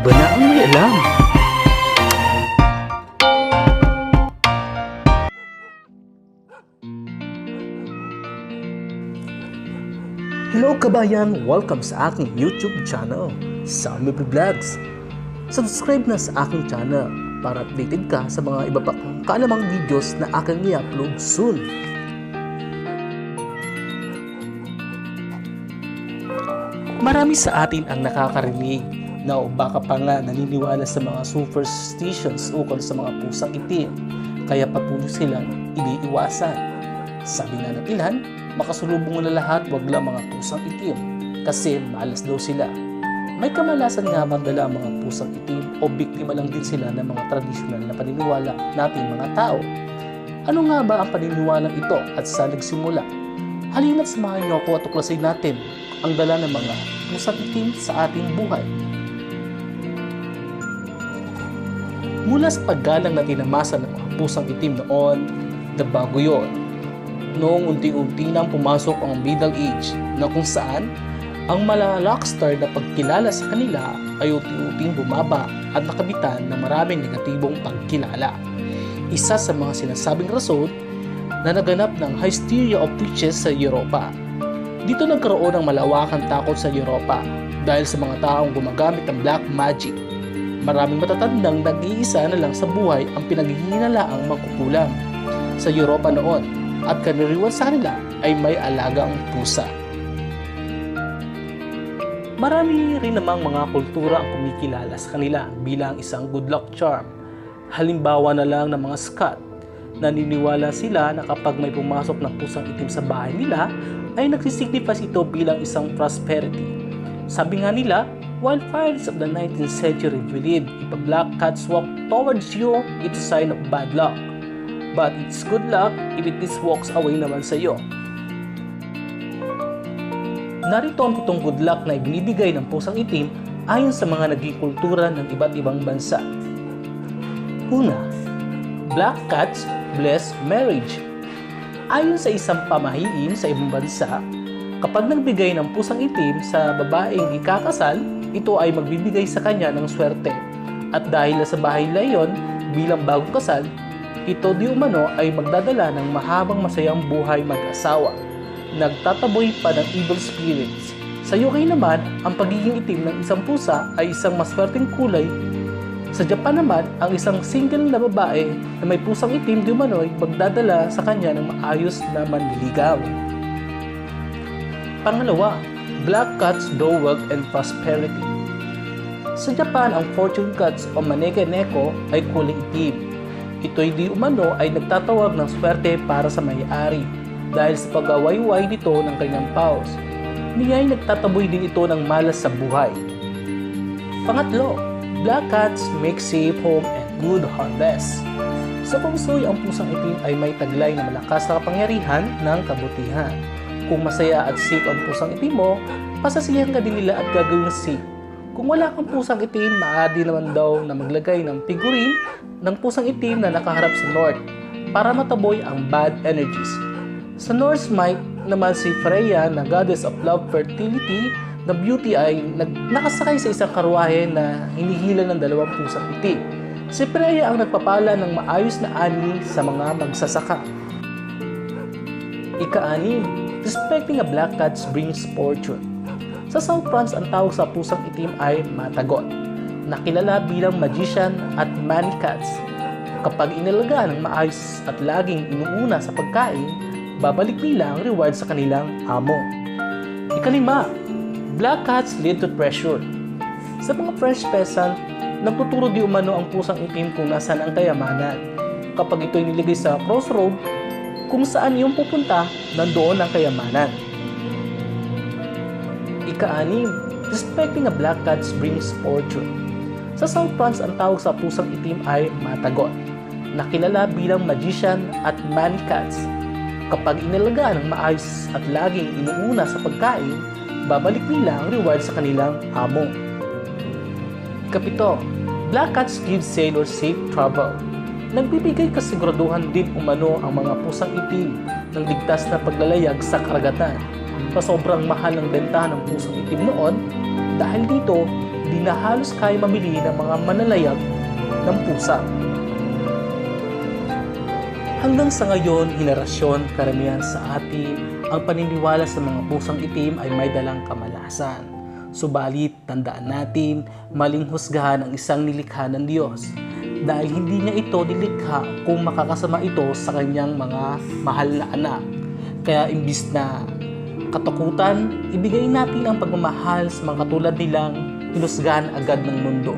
Iba na ang may alam. Hello kabayan! Welcome sa aking YouTube channel, Sammy Vlogs. Subscribe na sa aking channel para updated ka sa mga iba pa kaalamang videos na aking i-upload soon. Marami sa atin ang nakakarinig na o baka pa nga naniniwala sa mga superstitions ukol sa mga pusang itim, kaya patuloy silang iniiwasan. Sabi nga ng ilan, makasulubong na lahat, wag lang mga pusang itim kasi malas daw sila. May kamalasan nga bang dala ang mga pusang itim o biktima lang din sila ng mga tradisyonal na paniniwala nating mga tao? Ano nga ba ang paniniwalang ito at saan nagsimula? Halina't samahan niyo ako at tuklasin natin ang dala ng mga pusang itim sa ating buhay. Mula sa paggalang na tinamasan ng mga pusang itim noon, nabago yun. Noong unti-unti nang pumasok ang Middle Age na kung saan ang mga rockstar na pagkilala sa kanila ay unti-unting bumaba at nakabitan ng maraming negatibong pagkilala. Isa sa mga sinasabing rason na naganap ng hysteria of witches sa Europa. Dito nagkaroon ng malawakang takot sa Europa dahil sa mga taong gumagamit ng black magic. Maraming matatandang nag-iisa na lang sa buhay ang pinaghihinalaang magkukulam sa Europa noon at kaniriwan sa kanila ay may alagang pusa. Marami rin namang mga kultura ang kumikilala sa kanila bilang isang good luck charm. Halimbawa na lang ng mga Scot. Naniniwala sila na kapag may pumasok ng pusang itim sa bahay nila ay nagsisignify ito bilang isang prosperity. Sabi nga nila, while pirates of the 19th century believed if a black cat walks towards you, it's a sign of bad luck. But it's good luck if it walks away naman sa iyo. Narito ang 7 good luck na ibinibigay ng pusang itim ayon sa mga naging kultura ng iba't ibang bansa. Una, black cats bless marriage. Ayon sa isang pamahiin sa ibang bansa, kapag nagbigay ng pusang itim sa babaeng ikakasal, ito ay magbibigay sa kanya ng swerte. At dahil sa bahay na iyon bilang bagong kasal, ito di umano ay magdadala ng mahabang masayang buhay mag-asawa. Nagtataboy pa ng evil spirits. Sa UK naman, ang pagiging itim ng isang pusa ay isang maswerteng kulay. Sa Japan naman, ang isang single na babae na may pusang itim di umano ay magdadala sa kanya ng maayos na manliligaw. Pangalawa, black cats draw wealth and prosperity. Sa Japan, ang fortune cats o maneke neko ay kulay itim. Ito'y di umano ay nagtatawag ng swerte para sa may-ari dahil sa pag-awayway nito ng kanyang paws. Niya'y nagtataboy din ito ng malas sa buhay. Pangatlo, black cats make safe home and good harvest. Sa pungsoy, ang pusang itim ay may taglay na malakas na kapangyarihan ng kabutihan. Kung masaya at safe ang pusang itim mo, pasasiyahan ka din nila at gagawin safe. Kung wala kang pusang itim, maaari naman daw na maglagay ng figurine ng pusang itim na nakaharap sa north para mataboy ang bad energies. Sa Norse myth naman si Freya na goddess of love, fertility, na beauty ay nakasakay sa isang karwahe na hinihila ng 2 pusang itim. Si Freya ang nagpapala ng maayos na ani sa mga magsasaka. Ika-6, respecting a black cat brings fortune. Sa South France, ang tawag sa pusang itim ay matagot, nakilala bilang magician at money cats. Kapag inalagaan ng maayos at laging inuuna sa pagkain, babalik nila ang reward sa kanilang amo. Ika-5, black cats lead to treasure. Sa mga French peasant, nagtuturo di umano ang pusang itim kung nasaan ang kayamanan. Kapag ito'y nilagay sa crossroad, kung saan iyong pupunta, nandoon ang kayamanan. Ika-6, respecting a black cat brings fortune. Sa South France, ang tawag sa pusang itim ay matagot, nakilala bilang magician at money cats. Kapag inalagaan ng maayos at laging inuuna sa pagkain, babalik nila ang reward sa kanilang amo. Ika-7, black cats give sailors safe travel. Nagbibigay kasiguraduhan din umano ang mga pusang itim ng ligtas na paglalayag sa karagatan. Sa sobrang mahal ng benta ng pusang itim noon, dahil dito, di na halos kaya mamili ng mga manalayag ng pusa. Hanggang sa ngayon, henerasyon, karamihan sa atin, ang paniniwala sa mga pusang itim ay may dalang kamalasan. Subalit, tandaan natin, maling husgahan ang isang nilikha ng Diyos dahil hindi niya ito nilikha kung makakasama ito sa kanyang mga mahal na anak. Kaya imbis na katakutan, ibigay natin ang pagmamahal sa mga katulad nilang hinusgahan agad ng mundo.